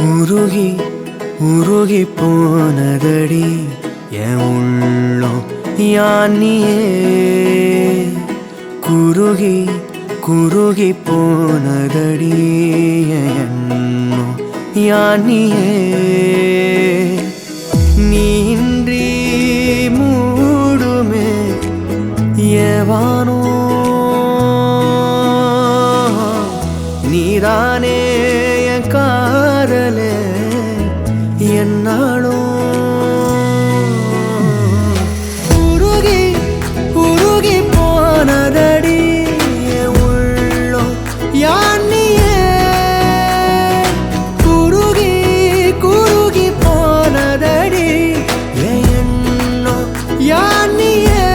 உருகி உருகி போனதடி என் உள்ளம் யானியே குருகி குருகி போனதடி என் எண்ணம் யானியே நீன்றி மூடுமே ஏவானோ நீதானே என் காதலே என்னாலும் உருகி உருகி போனதடி என் உள்ளம் யானியே குருகி குருகி போனதடி என் எண்ணம் யானியே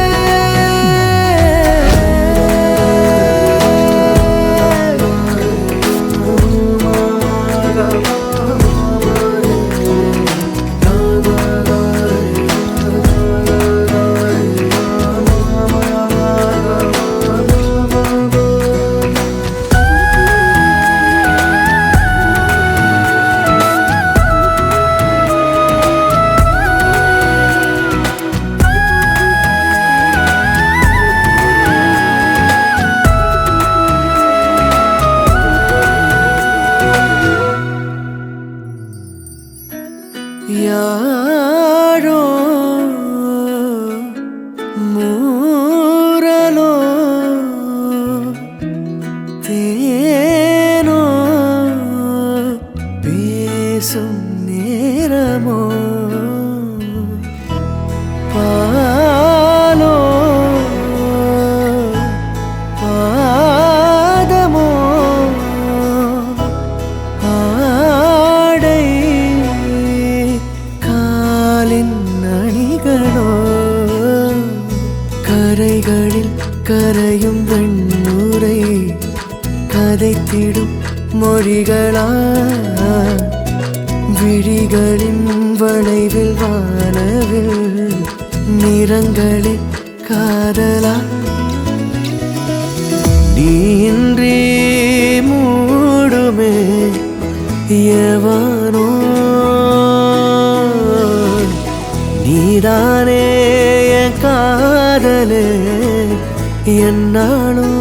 யாரோ மூரலோ தேனோ பேசும் நேரமோ பாலோ பாதமோ ஆடை அணிகளோ கரைகளில் கரையும் வெண்ணுரை கதைத்திடும் மொழிகளா விழிகளின் வளைவில் வானவில் நிறங்களில் காதலா நீன்றி மூடுமே எவனோ நீதானே என் காதலே என்னாலும்